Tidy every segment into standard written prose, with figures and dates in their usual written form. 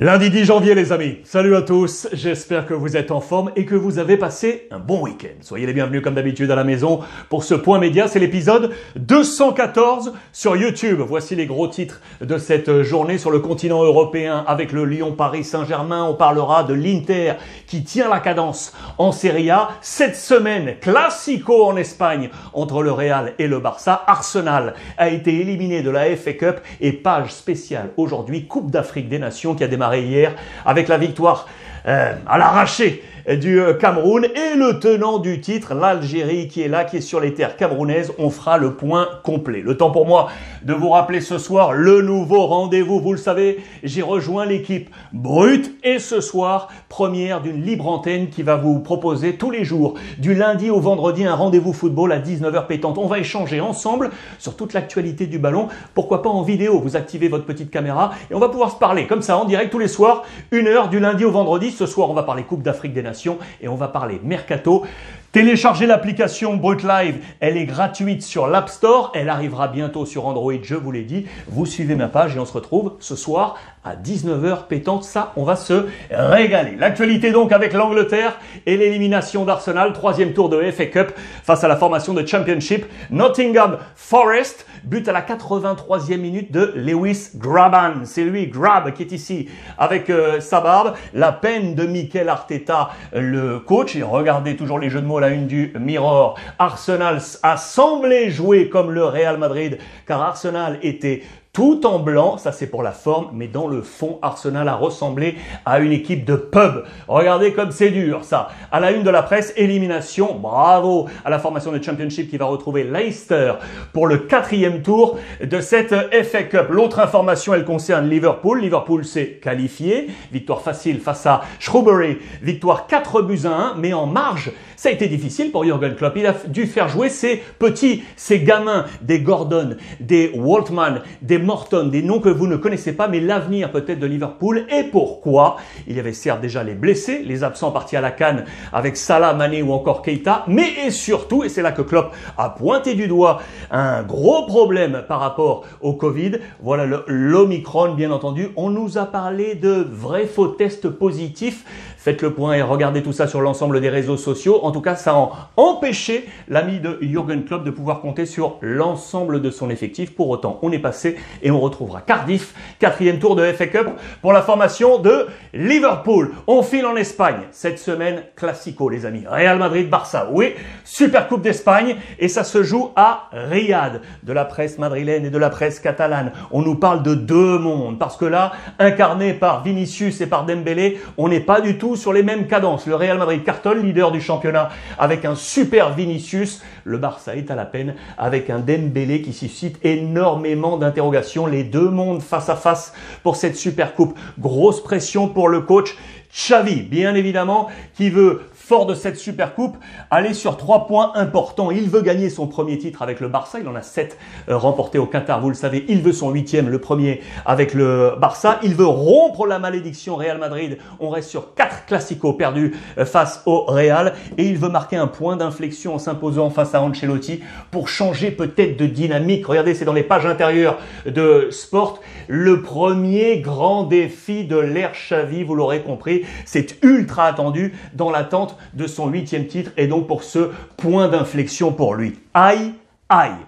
Lundi 10 janvier les amis, salut à tous, j'espère que vous êtes en forme et que vous avez passé un bon week-end. Soyez les bienvenus comme d'habitude à la maison pour ce point média, c'est l'épisode 214 sur YouTube. Voici les gros titres de cette journée sur le continent européen avec le Lyon Paris Saint-Germain. On parlera de l'Inter qui tient la cadence en Serie A. Cette semaine, classico en Espagne entre le Real et le Barça. Arsenal a été éliminé de la FA Cup et page spéciale aujourd'hui, Coupe d'Afrique des Nations qui a démarré hier avec la victoire à l'arraché du Cameroun et le tenant du titre, l'Algérie qui est là, qui est sur les terres camerounaises. On fera le point complet. Le temps pour moi de vous rappeler ce soir le nouveau rendez-vous. Vous le savez, j'ai rejoint l'équipe Brut et ce soir, première d'une libre antenne qui va vous proposer tous les jours, du lundi au vendredi, un rendez-vous football à 19h pétante. On va échanger ensemble sur toute l'actualité du ballon. Pourquoi pas en vidéo? Vous activez votre petite caméra et on va pouvoir se parler comme ça en direct tous les soirs, 1h du lundi au vendredi. Ce soir, on va parler Coupe d'Afrique des Nations et on va parler Mercato. Téléchargez l'application Brut Live, elle est gratuite sur l'App Store, elle arrivera bientôt sur Android, je vous l'ai dit. Vous suivez ma page et on se retrouve ce soir à 19h pétante, ça on va se régaler. L'actualité donc avec l'Angleterre et l'élimination d'Arsenal, 3e tour de FA Cup face à la formation de Championship. Nottingham Forest, but à la 83e minute de Lewis Graban. C'est lui, Grab, qui est ici avec sa barbe. La peine de Mikel Arteta, le coach. Et regardez toujours les jeux de mots, la une du Mirror. Arsenal a semblé jouer comme le Real Madrid, car Arsenal était tout en blanc, ça c'est pour la forme, mais dans le fond, Arsenal a ressemblé à une équipe de pub. Regardez comme c'est dur ça. À la une de la presse, élimination, bravo à la formation de Championship qui va retrouver Leicester pour le 4e tour de cette FA Cup. L'autre information, elle concerne Liverpool. Liverpool s'est qualifié, victoire facile face à Shrewsbury, victoire 4-1, mais en marge. Ça a été difficile pour Jürgen Klopp. Il a dû faire jouer ses petits, ses gamins, des Gordon, des Waltman, des Morton, des noms que vous ne connaissez pas, mais l'avenir peut-être de Liverpool. Et pourquoi? Il y avait certes déjà les blessés, les absents partis à la CAN avec Salah, Mané ou encore Keita, mais et surtout, et c'est là que Klopp a pointé du doigt un gros problème par rapport au Covid, voilà l'Omicron bien entendu. On nous a parlé de vrais faux tests positifs. Faites le point et regardez tout ça sur l'ensemble des réseaux sociaux. En tout cas, ça a empêché l'ami de Jürgen Klopp de pouvoir compter sur l'ensemble de son effectif. Pour autant, on est passé et on retrouvera Cardiff, 4e tour de FA Cup pour la formation de Liverpool. On file en Espagne cette semaine, classico les amis. Real Madrid-Barça, oui, Super Coupe d'Espagne et ça se joue à Riyad. De la presse madrilène et de la presse catalane, on nous parle de deux mondes parce que là, incarné par Vinicius et par Dembélé, on n'est pas du tout sur les mêmes cadences. Le Real Madrid cartonne, leader du championnat avec un super Vinicius. Le Barça est à la peine avec un Dembélé qui suscite énormément d'interrogations. Les deux mondes face à face pour cette super coupe. Grosse pression pour le coach Xavi, bien évidemment, qui veut, fort de cette super coupe, aller sur 3 points importants. Il veut gagner son premier titre avec le Barça. Il en a 7 remportés au Qatar, vous le savez. Il veut son 8e, le premier avec le Barça. Il veut rompre la malédiction Real Madrid. On reste sur 4 classicos perdus face au Real. Et il veut marquer un point d'inflexion en s'imposant face à Ancelotti pour changer peut-être de dynamique. Regardez, c'est dans les pages intérieures de Sport. Le premier grand défi de l'ère Xavi, vous l'aurez compris. C'est ultra attendu dans l'attente de son 8e titre et donc pour ce point d'inflexion pour lui. Aïe,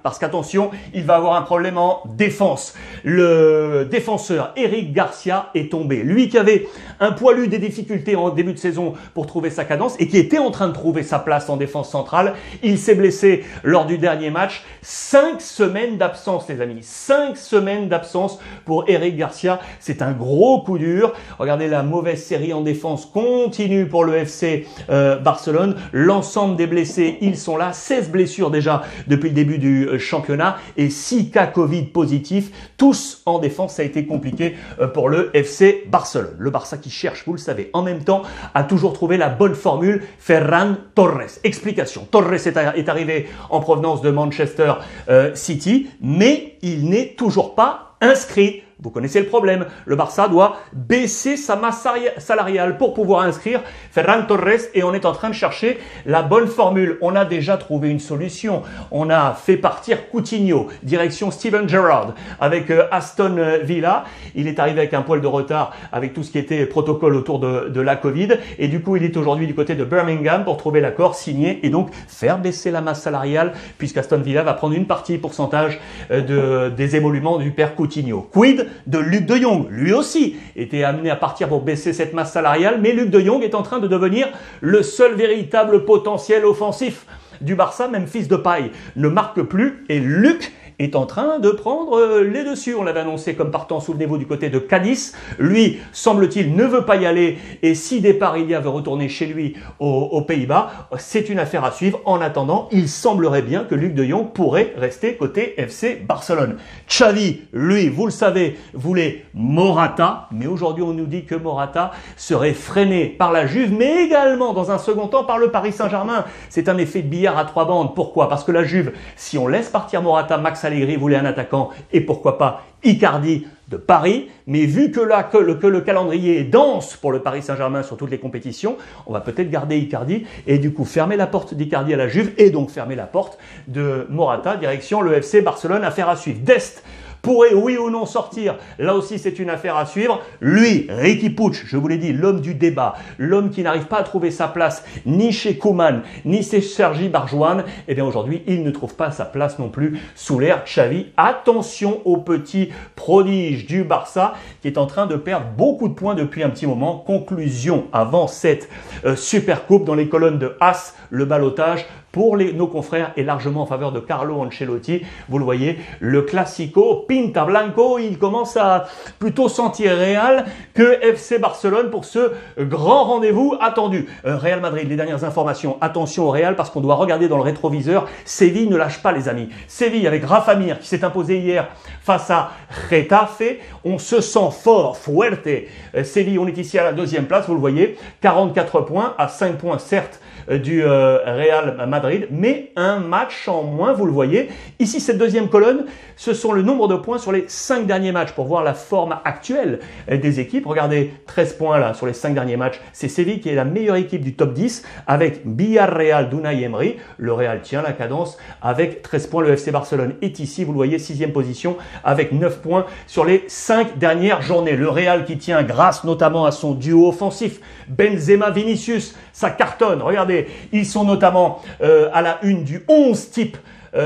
parce qu'attention, il va avoir un problème en défense. Le défenseur Eric Garcia est tombé. Lui qui avait un poilu des difficultés en début de saison pour trouver sa cadence et qui était en train de trouver sa place en défense centrale, il s'est blessé lors du dernier match. 5 semaines d'absence les amis, 5 semaines d'absence pour Eric Garcia. C'est un gros coup dur. Regardez, la mauvaise série en défense continue pour le FC Barcelone. L'ensemble des blessés, ils sont là. 16 blessures déjà depuis le début du championnat et 6 cas Covid positifs, tous en défense. Ça a été compliqué pour le FC Barcelone. Le Barça qui cherche, vous le savez, en même temps a toujours trouvé la bonne formule. Ferran Torres. Explication. Torres est arrivé en provenance de Manchester City, mais il n'est toujours pas inscrit. Vous connaissez le problème. Le Barça doit baisser sa masse salariale pour pouvoir inscrire Ferran Torres et on est en train de chercher la bonne formule. On a déjà trouvé une solution. On a fait partir Coutinho, direction Steven Gerrard avec Aston Villa. Il est arrivé avec un poil de retard avec tout ce qui était protocole autour de la Covid et du coup il est aujourd'hui du côté de Birmingham pour trouver l'accord, signer et donc faire baisser la masse salariale puisqu'Aston Villa va prendre une partie pourcentage des émoluments du père Coutinho. Quid de Luc de Jong, lui aussi était amené à partir pour baisser cette masse salariale, mais Luc de Jong est en train de devenir le seul véritable potentiel offensif du Barça. Memphis Depay ne marque plus et Luc est en train de prendre les dessus. On l'avait annoncé comme partant, souvenez-vous, du côté de Cadiz. Lui, semble-t-il, ne veut pas y aller. Et si départ il y a veut retourner chez lui aux Pays-Bas, c'est une affaire à suivre. En attendant, il semblerait bien que Luc de Jong pourrait rester côté FC Barcelone. Xavi, lui, vous le savez, voulait Morata. Mais aujourd'hui, on nous dit que Morata serait freiné par la Juve, mais également, dans un second temps, par le Paris Saint-Germain. C'est un effet de billard à trois bandes. Pourquoi? Parce que la Juve, si on laisse partir Morata, Max Allegri voulait un attaquant et pourquoi pas Icardi de Paris, mais vu que le calendrier est dense pour le Paris Saint-Germain sur toutes les compétitions, on va peut-être garder Icardi et du coup fermer la porte d'Icardi à la Juve et donc fermer la porte de Morata direction le FC Barcelone. Affaire à suivre. Dest pourrait oui ou non sortir, là aussi c'est une affaire à suivre. Lui, Riqui Puig, je vous l'ai dit, l'homme du débat, l'homme qui n'arrive pas à trouver sa place ni chez Koeman, ni chez Sergi Barjuan, eh bien aujourd'hui il ne trouve pas sa place non plus sous l'ère Xavi. Attention au petit prodige du Barça qui est en train de perdre beaucoup de points depuis un petit moment. Conclusion avant cette super coupe dans les colonnes de As, le ballottage pour nos confrères est largement en faveur de Carlo Ancelotti. Vous le voyez, le Classico Pinta Blanco, il commence à plutôt sentir Real que FC Barcelone pour ce grand rendez-vous attendu. Real Madrid, les dernières informations. Attention au Real parce qu'on doit regarder dans le rétroviseur. Séville ne lâche pas les amis. Séville avec Rafa Mir qui s'est imposé hier face à Getafe. On se sent fort, fuerte. Séville, on est ici à la deuxième place, vous le voyez. 44 points, à 5 points certes du Real Madrid, mais un match en moins, vous le voyez. Ici, cette deuxième colonne, ce sont le nombre de points sur les 5 derniers matchs pour voir la forme actuelle des équipes. Regardez, 13 points là sur les 5 derniers matchs. C'est Séville qui est la meilleure équipe du top 10 avec Villarreal d'Unai Emery. Le Real tient la cadence avec 13 points. Le FC Barcelone est ici, vous le voyez, 6e position avec 9 points sur les 5 dernières journées. Le Real qui tient grâce notamment à son duo offensif Benzema-Vinicius, ça cartonne. Regardez, ils sont notamment à la une du 11 type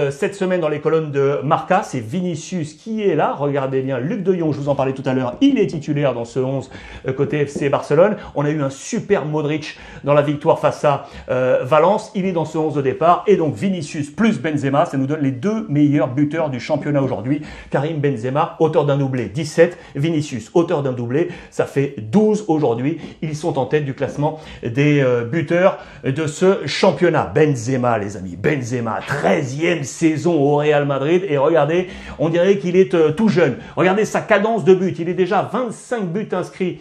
cette semaine dans les colonnes de Marca. C'est Vinicius qui est là. Regardez bien, Luc de Jong, je vous en parlais tout à l'heure, il est titulaire dans ce 11 côté FC Barcelone. On a eu un super Modric dans la victoire face à Valence. Il est dans ce 11 de départ. Et donc Vinicius plus Benzema, ça nous donne les deux meilleurs buteurs du championnat aujourd'hui. Karim Benzema, auteur d'un doublé, 17. Vinicius, auteur d'un doublé, ça fait 12 aujourd'hui. Ils sont en tête du classement des buteurs de ce championnat. Benzema, les amis, Benzema, 13e saison au Real Madrid et regardez, on dirait qu'il est tout jeune. Regardez sa cadence de but, il est déjà 25 buts inscrits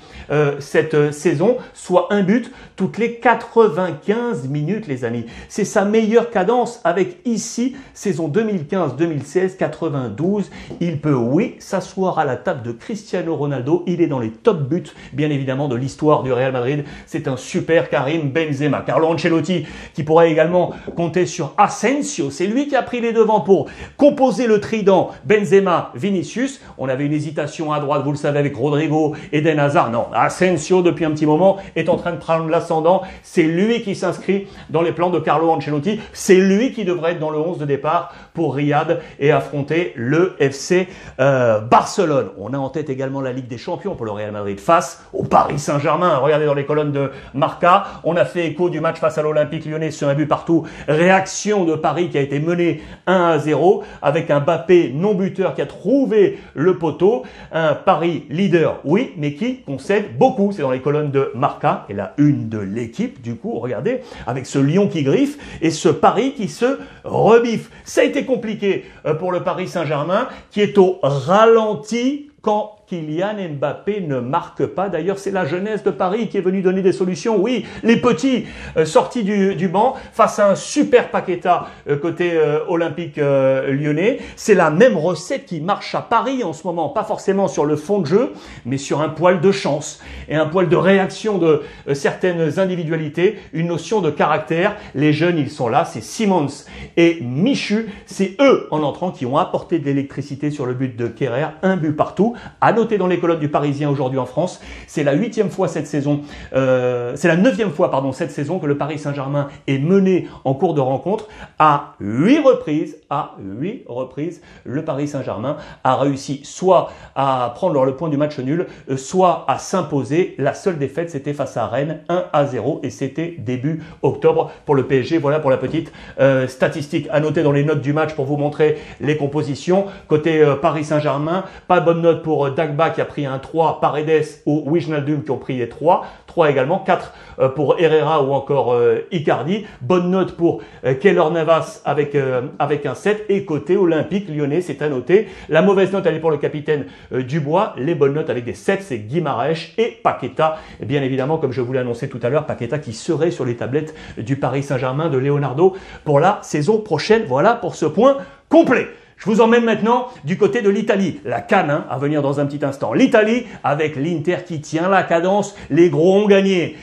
cette saison, soit un but toutes les 95 minutes les amis. C'est sa meilleure cadence avec ici, saison 2015-2016, 92. Il peut, oui, s'asseoir à la table de Cristiano Ronaldo. Il est dans les top buts, bien évidemment, de l'histoire du Real Madrid. C'est un super Karim Benzema. Carlo Ancelotti qui pourrait également compter sur Asensio. C'est lui qui a pris les devants pour composer le trident Benzema-Vinicius. On avait une hésitation à droite, vous le savez, avec Rodrigo, Eden Hazard. Non, Asensio, depuis un petit moment, est en train de prendre l'ascendant. C'est lui qui s'inscrit dans les plans de Carlo Ancelotti. C'est lui qui devrait être dans le 11 de départ pour Riyad et affronter le FC Barcelone. On a en tête également la Ligue des Champions pour le Real Madrid face au Paris Saint-Germain. Regardez dans les colonnes de Marca. On a fait écho du match face à l'Olympique Lyonnais sur un but partout. Réaction de Paris qui a été menée 1-0 avec un Mbappé non buteur qui a trouvé le poteau. Un Paris leader, oui, mais qui concède beaucoup. C'est dans les colonnes de Marca et la une de l'équipe. Du coup, regardez, avec ce lion qui griffe et ce Paris qui se rebiffe. Ça a été compliqué pour le Paris Saint-Germain qui est au ralenti Kylian Mbappé ne marque pas. D'ailleurs, c'est la jeunesse de Paris qui est venue donner des solutions. Oui, les petits sortis du banc face à un super Paqueta côté olympique lyonnais. C'est la même recette qui marche à Paris en ce moment. Pas forcément sur le fond de jeu, mais sur un poil de chance et un poil de réaction de certaines individualités, une notion de caractère. Les jeunes, ils sont là. C'est Simons et Michu. C'est eux, en entrant, qui ont apporté de l'électricité sur le but de Kerrer. Un but partout. À noter dans les colonnes du Parisien aujourd'hui en France, c'est la 9e fois cette saison que le Paris Saint-Germain est mené en cours de rencontre. À 8 reprises, le Paris Saint-Germain a réussi soit à prendre le point du match nul, soit à s'imposer. La seule défaite, c'était face à Rennes, 1-0, et c'était début octobre pour le PSG. Voilà pour la petite statistique à noter dans les notes du match pour vous montrer les compositions. Côté Paris Saint-Germain, pas bonne note pour Dagba qui a pris un 3, Paredes ou Wijnaldum qui ont pris les 3 également, 4 pour Herrera ou encore Icardi. Bonne note pour Keylor Navas avec un 7. Et côté olympique lyonnais, c'est à noter. La mauvaise note, elle est pour le capitaine Dubois. Les bonnes notes avec des 7, c'est Guimarães et Paqueta. Et bien évidemment, comme je vous l'ai annoncé tout à l'heure, Paqueta qui serait sur les tablettes du Paris Saint-Germain de Leonardo pour la saison prochaine. Voilà pour ce point complet. Je vous emmène maintenant du côté de l'Italie. La CAN à venir dans un petit instant. L'Italie avec l'Inter qui tient la cadence. Les gros ont gagné.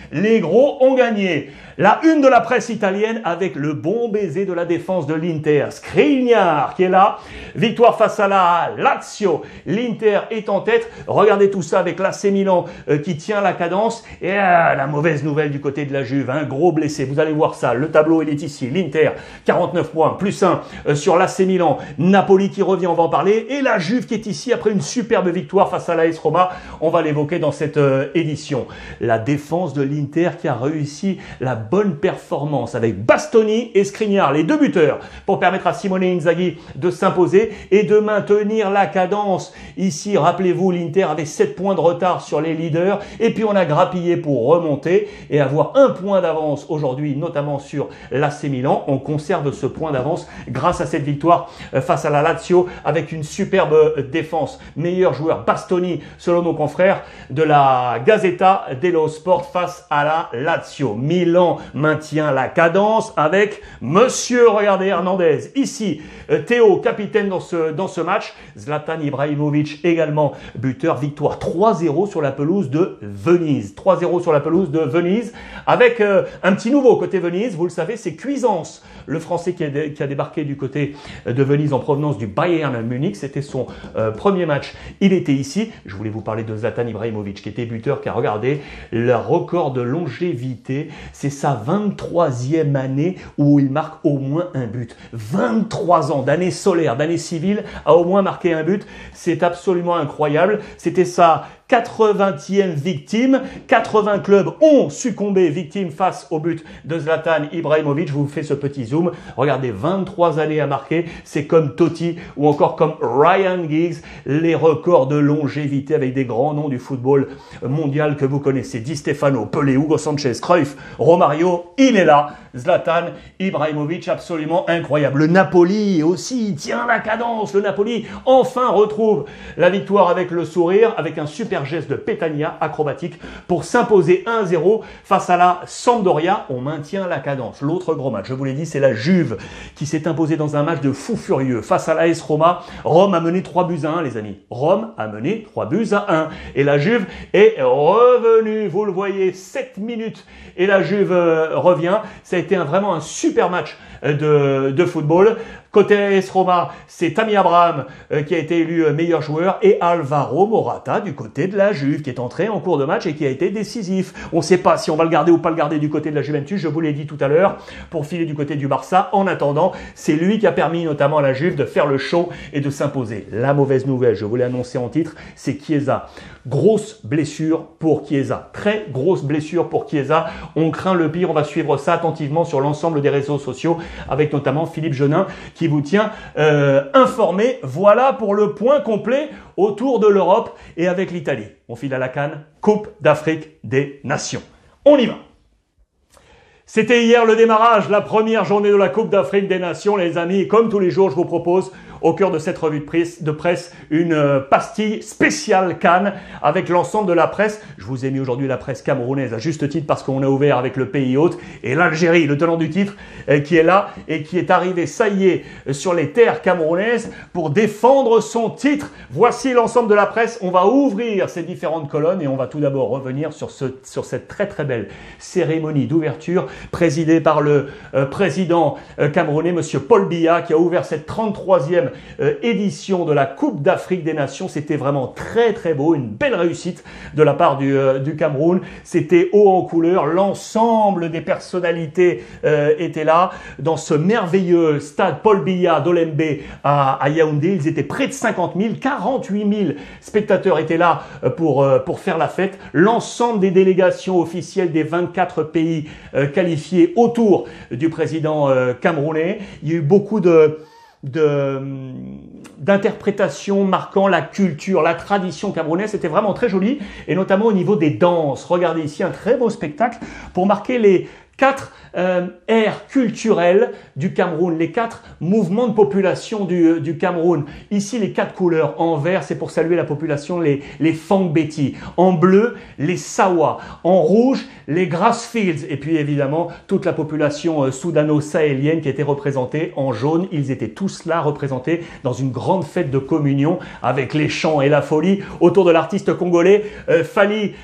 La une de la presse italienne avec le bon baiser de la défense de l'Inter. Skriniar qui est là. Victoire face à la Lazio. L'Inter est en tête. Regardez tout ça avec l'AC Milan qui tient la cadence. Et la mauvaise nouvelle du côté de la Juve. Un gros blessé. Vous allez voir ça. Le tableau il est ici. L'Inter 49 points plus 1 sur l'AC Milan. Napoli qui revient, on va en parler. Et la Juve qui est ici après une superbe victoire face à l'AS Roma. On va l'évoquer dans cette édition. La défense de l'Inter qui a réussi la bonne performance avec Bastoni et Skriniar, les deux buteurs, pour permettre à Simone Inzaghi de s'imposer et de maintenir la cadence. Ici, rappelez-vous, l'Inter avait 7 points de retard sur les leaders et puis on a grappillé pour remonter et avoir un point d'avance aujourd'hui, notamment sur l'AC Milan. On conserve ce point d'avance grâce à cette victoire face à la Lazio avec une superbe défense. Meilleur joueur Bastoni selon nos confrères de la Gazzetta dello Sport face à la Lazio. Milan maintient la cadence avec monsieur, regardez, Hernandez. Ici, Théo, capitaine dans ce match. Zlatan Ibrahimovic également buteur. Victoire 3-0 sur la pelouse de Venise. 3-0 sur la pelouse de Venise avec un petit nouveau côté Venise. Vous le savez, c'est Cuisance, le Français qui a débarqué du côté de Venise en provenance du Bayern Munich. C'était son premier match. Il était ici. Je voulais vous parler de Zlatan Ibrahimovic qui était buteur, qui a regardé le record de longévité. C'est sa 23e année où il marque au moins un but. 23 ans d'année solaire, d'année civile, a au moins marqué un but. C'est absolument incroyable. C'était sa 80e victime. 80 clubs ont succombé victime face au but de Zlatan Ibrahimovic. Je vous fais ce petit zoom. Regardez, 23 années à marquer. C'est comme Totti ou encore comme Ryan Giggs. Les records de longévité avec des grands noms du football mondial que vous connaissez. Di Stefano, Pelé, Hugo Sanchez, Cruyff, Romario. Il est là. Zlatan Ibrahimovic, absolument incroyable. Le Napoli aussi tient la cadence. Le Napoli enfin retrouve la victoire avec le sourire, avec un super geste de Petagna acrobatique pour s'imposer 1-0 face à la Sampdoria. On maintient la cadence. L'autre gros match, je vous l'ai dit, c'est la Juve qui s'est imposée dans un match de fou furieux face à l'AS Roma. Rome a mené 3-1, les amis. Rome a mené 3-1. Et la Juve est revenue. Vous le voyez, 7 minutes et la Juve revient. Ça a été vraiment un super match de football. Côté AS Roma, c'est Tammy Abraham qui a été élu meilleur joueur et Alvaro Morata du côté de la Juve qui est entré en cours de match et qui a été décisif. On ne sait pas si on va le garder ou pas le garder du côté de la Juventus, je vous l'ai dit tout à l'heure, pour filer du côté du Barça. En attendant, c'est lui qui a permis notamment à la Juve de faire le show et de s'imposer. La mauvaise nouvelle, je vous l'ai annoncé en titre, c'est Chiesa. Grosse blessure pour Chiesa. Très grosse blessure pour Chiesa. On craint le pire, on va suivre ça attentivement sur l'ensemble des réseaux sociaux avec notamment Philippe Jeunin qui vous tient informé. Voilà pour le point complet autour de l'Europe et avec l'Italie. On file à la CAN, Coupe d'Afrique des Nations. On y va. C'était hier le démarrage, la première journée de la Coupe d'Afrique des Nations, les amis. Comme tous les jours, je vous propose au cœur de cette revue de presse, une pastille spéciale CAN avec l'ensemble de la presse. Je vous ai mis aujourd'hui la presse camerounaise à juste titre parce qu'on a ouvert avec le pays hôte et l'Algérie, le tenant du titre, qui est là et qui est arrivé, ça y est, sur les terres camerounaises pour défendre son titre. Voici l'ensemble de la presse. On va ouvrir ces différentes colonnes et on va tout d'abord revenir sur cette très très belle cérémonie d'ouverture présidée par le président camerounais, monsieur Paul Biya, qui a ouvert cette 33e édition de la Coupe d'Afrique des Nations. C'était vraiment très très beau, une belle réussite de la part du Cameroun. C'était haut en couleur, l'ensemble des personnalités étaient là dans ce merveilleux stade Paul Biya d'Olembe à Yaoundé. Ils étaient près de 50 000, 48 000 spectateurs étaient là pour faire la fête. L'ensemble des délégations officielles des 24 pays qualifiés autour du président camerounais. Il y a eu beaucoup d'interprétations marquant la culture, la tradition camerounaise. C'était vraiment très joli, et notamment au niveau des danses. Regardez ici un très beau spectacle pour marquer les 4 aires culturelles du Cameroun, les 4 mouvements de population du Cameroun. Ici, les 4 couleurs. En vert, c'est pour saluer la population, les Fangbeti. En bleu, les Sawa. En rouge, les Grassfields. Et puis, évidemment, toute la population soudano-sahélienne qui était représentée. En jaune, ils étaient tous là, représentés dans une grande fête de communion avec les chants et la folie autour de l'artiste congolais Fally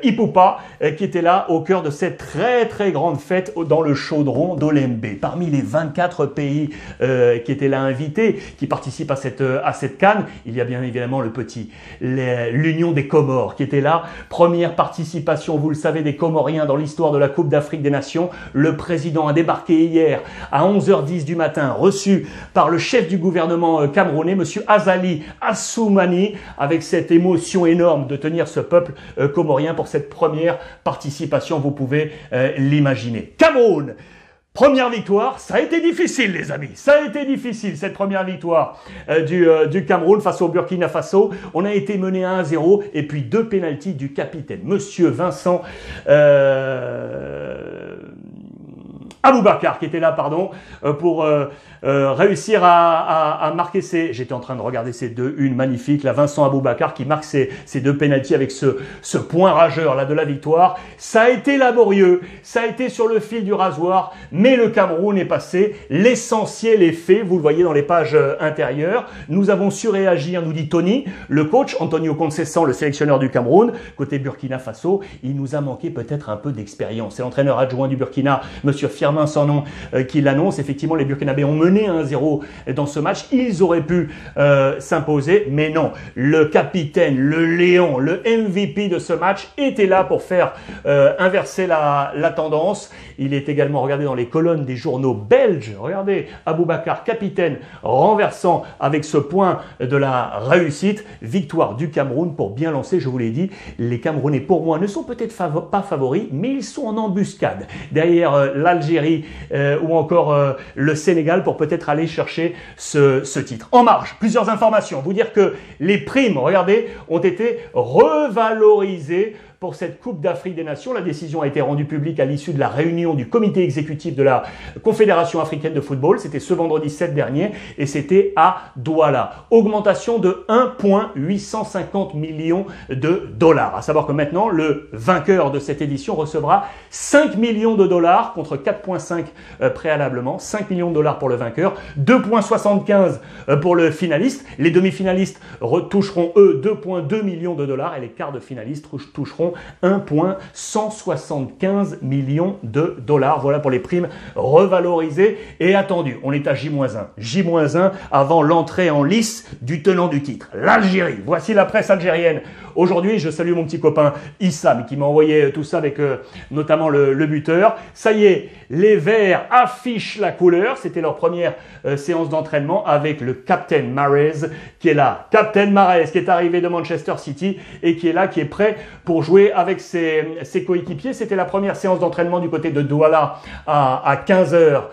Ipupa, qui était là au cœur de cette très grande fête dans le chaudron d'Olembe. Parmi les 24 pays qui étaient là invités, qui participent à cette CAN, il y a bien évidemment l'Union des Comores qui était là. Première participation, vous le savez, des Comoriens dans l'histoire de la Coupe d'Afrique des Nations. Le président a débarqué hier à 11h10 du matin, reçu par le chef du gouvernement camerounais, monsieur Azali Assoumani, avec cette émotion énorme de tenir ce peuple comorien pour cette première participation. Vous pouvez l'imaginer. Cameroun, première victoire. Ça a été difficile, les amis. Ça a été difficile, cette première victoire du Cameroun face au Burkina Faso. On a été mené à 1-0 et puis 2 pénaltys du capitaine, monsieur Vincent Aboubakar, qui était là, pardon, pour réussir à marquer j'étais en train de regarder ces 2-1 magnifiques, là, Vincent Aboubakar qui marque ces 2 pénaltys avec ce point rageur là de la victoire. Ça a été laborieux, ça a été sur le fil du rasoir, mais le Cameroun est passé. L'essentiel est fait, vous le voyez dans les pages intérieures. Nous avons su réagir, nous dit Tony, le coach, Antonio Conceição, le sélectionneur du Cameroun. Côté Burkina Faso, il nous a manqué peut-être un peu d'expérience. C'est l'entraîneur adjoint du Burkina, monsieur Firmin sans nom, qui l'annonce. Effectivement, les Burkinabés ont mené 1-0 dans ce match. Ils auraient pu s'imposer, mais non. Le capitaine, le Léon, le MVP de ce match était là pour faire inverser la tendance. Il est également regardé dans les colonnes des journaux belges. Regardez, Aboubakar, capitaine, renversant avec ce point de la réussite. Victoire du Cameroun pour bien lancer, je vous l'ai dit. Les Camerounais, pour moi, ne sont peut-être pas favoris, mais ils sont en embuscade derrière l'Algérie ou encore le Sénégal pour peut-être aller chercher ce titre. En marge, plusieurs informations. Vous dire que les primes, regardez, ont été revalorisées pour cette Coupe d'Afrique des Nations. La décision a été rendue publique à l'issue de la réunion du comité exécutif de la Confédération africaine de football. C'était ce vendredi 7 dernier et c'était à Douala. Augmentation de 1,850 millions de dollars. À savoir que maintenant, le vainqueur de cette édition recevra 5 millions de dollars contre 4,5 préalablement. 5 millions de dollars pour le vainqueur, 2,75 pour le finaliste. Les demi-finalistes toucheront, eux, 2,2 millions de dollars et les quarts de finalistes toucheront 1,175 millions de dollars. Voilà pour les primes revalorisées et attendues. On est à J-1. J-1 avant l'entrée en lice du tenant du titre, l'Algérie. Voici la presse algérienne. Aujourd'hui, je salue mon petit copain Issam qui m'a envoyé tout ça avec notamment le buteur. Ça y est, les Verts affichent la couleur. C'était leur première séance d'entraînement avec le Captain Mahrez qui est là. Captain Mahrez qui est arrivé de Manchester City et qui est là, qui est prêt pour jouer retrouvé avec ses coéquipiers. C'était la première séance d'entraînement du côté de Douala à 15h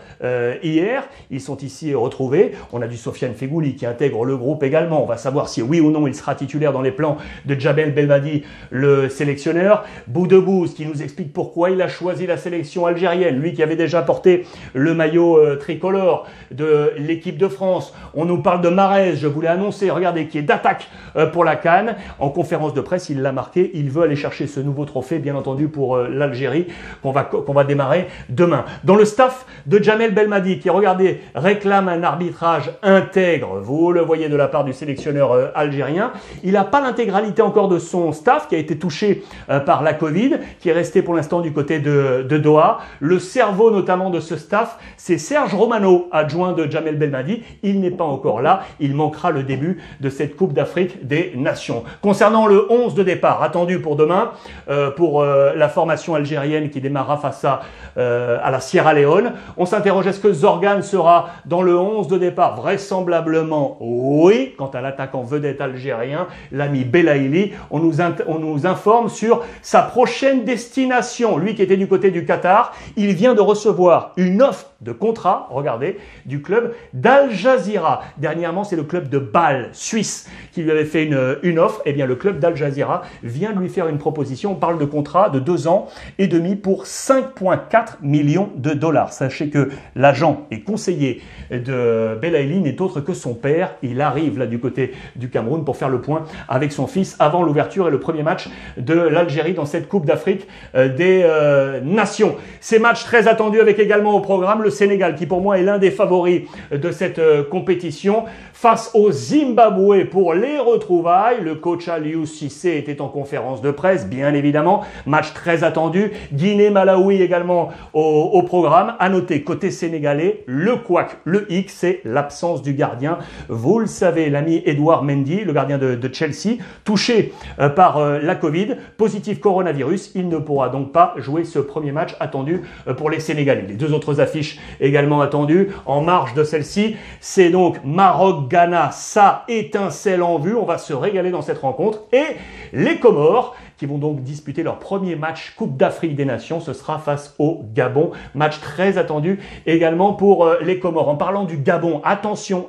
hier. Ils sont ici retrouvés. On a du Sofiane Feghouli qui intègre le groupe également. On va savoir si oui ou non il sera titulaire dans les plans de Djamel Belmadi, le sélectionneur. Boudebouz qui nous explique pourquoi il a choisi la sélection algérienne. Lui qui avait déjà porté le maillot tricolore de l'équipe de France. On nous parle de Mahrez, je vous l'ai annoncé, regardez, qui est d'attaque pour la CAN. En conférence de presse, il l'a marqué. Il veut aller chercher ce nouveau trophée, bien entendu, pour l'Algérie, qu'on va démarrer demain. Dans le staff de Djamel Belmadi, qui, regardez, réclame un arbitrage intègre, vous le voyez de la part du sélectionneur algérien, il n'a pas l'intégralité encore de son staff, qui a été touché par la Covid, qui est resté pour l'instant du côté de Doha. Le cerveau, notamment, de ce staff, c'est Serge Romano, adjoint de Djamel Belmadi. Il n'est pas encore là. Il manquera le début de cette Coupe d'Afrique des Nations. Concernant le 11 de départ attendu pour demain, pour la formation algérienne qui démarrera face à la Sierra Leone, on s'interroge, est-ce que Zorgan sera dans le 11 de départ? Vraisemblablement oui. Quant à l'attaquant vedette algérien, l'ami Belaïli, on nous informe sur sa prochaine destination. Lui qui était du côté du Qatar, il vient de recevoir une offre de contrat, regardez, du club d'Al Jazeera. Dernièrement, c'est le club de Bâle, Suisse, qui lui avait fait une offre. Eh bien, le club d'Al Jazeera vient de lui faire une proposition. On parle de contrat de 2 ans et demi pour 5,4 millions de dollars. Sachez que l'agent et conseiller de Belaïli n'est autre que son père. Il arrive là du côté du Cameroun pour faire le point avec son fils avant l'ouverture et le premier match de l'Algérie dans cette Coupe d'Afrique des Nations. Ces matchs très attendus avec également au programme le Sénégal qui pour moi est l'un des favoris de cette compétition face au Zimbabwe pour les retrouvailles. Le coach Aliou Cissé était en conférence de presse, bien évidemment. Match très attendu. Guinée-Malawi également au programme. À noter, côté sénégalais, le couac, le hic, c'est l'absence du gardien. Vous le savez, l'ami Edouard Mendy, le gardien de Chelsea, touché par la Covid, positif coronavirus. Il ne pourra donc pas jouer ce premier match attendu pour les Sénégalais. Les deux autres affiches également attendues en marge de celle-ci, c'est donc Maroc-Ghana, ça étincelle en vue, on va se régaler dans cette rencontre, et les Comores qui vont donc disputer leur premier match Coupe d'Afrique des Nations, ce sera face au Gabon, match très attendu également pour les Comores. En parlant du Gabon, attention,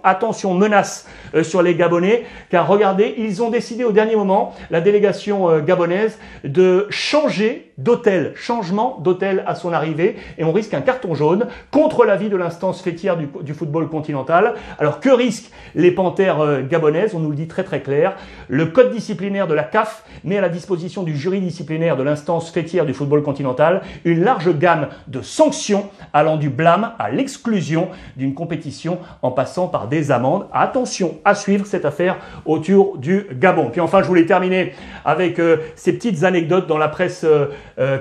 menace sur les Gabonais, car regardez, ils ont décidé au dernier moment, la délégation gabonaise, de changer d'hôtel, changement d'hôtel à son arrivée, et on risque un carton jaune contre l'avis de l'instance fêtière du football continental. Alors que risquent les Panthères gabonaises? On nous le dit très très clair, le code disciplinaire de la CAF met à la disposition du jury disciplinaire de l'instance fêtière du football continental une large gamme de sanctions allant du blâme à l'exclusion d'une compétition en passant par des amendes. Attention à suivre cette affaire autour du Gabon. Puis enfin, je voulais terminer avec ces petites anecdotes dans la presse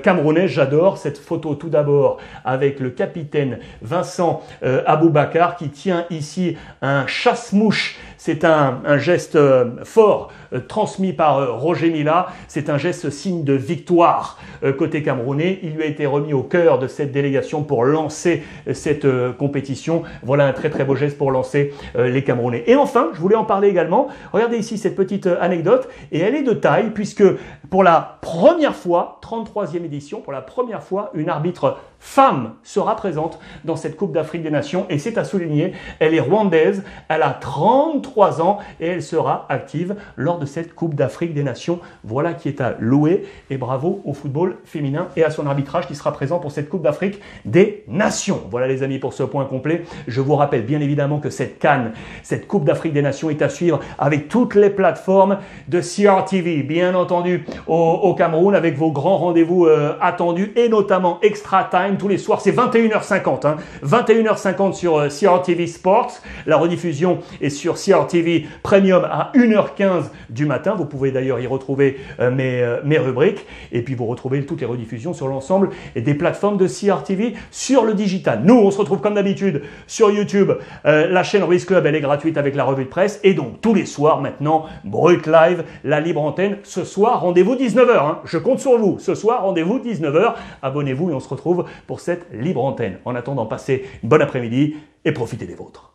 camerounaise. J'adore cette photo tout d'abord avec le capitaine Vincent Aboubakar qui tient ici un chasse-mouche. C'est un geste fort transmis par Roger Mila. C'est un geste signe de victoire côté camerounais. Il lui a été remis au cœur de cette délégation pour lancer cette compétition. Voilà un très très beau geste pour lancer les Camerounais. Et enfin, je voulais en parler également. Regardez ici cette petite anecdote et elle est de taille puisque pour la première fois, 33e édition, pour la première fois, une arbitre femme sera présente dans cette Coupe d'Afrique des Nations et c'est à souligner, elle est rwandaise, elle a 33 ans et elle sera active lors de cette Coupe d'Afrique des Nations. Voilà qui est à louer et bravo au football féminin et à son arbitrage qui sera présent pour cette Coupe d'Afrique des Nations. Voilà les amis pour ce point complet. Je vous rappelle bien évidemment que cette CAN, cette Coupe d'Afrique des Nations est à suivre avec toutes les plateformes de CRTV, bien entendu au Cameroun avec vos grands rendez-vous attendus et notamment Extra Time tous les soirs, c'est 21h50. 21h50 sur CRTV Sports. La rediffusion est sur CRTV Premium à 1h15 du matin. Vous pouvez d'ailleurs y retrouver mes rubriques. Et puis vous retrouvez toutes les rediffusions sur l'ensemble des plateformes de CRTV sur le digital. Nous, on se retrouve comme d'habitude sur YouTube. La chaîne Ruiz Club, elle est gratuite avec la revue de presse. Et donc, tous les soirs maintenant, Brut Live, la libre antenne. Ce soir, rendez-vous 19h. Je compte sur vous. Ce soir, rendez-vous 19h. Abonnez-vous et on se retrouve pour cette libre antenne. En attendant, passez une bonne après-midi et profitez des vôtres.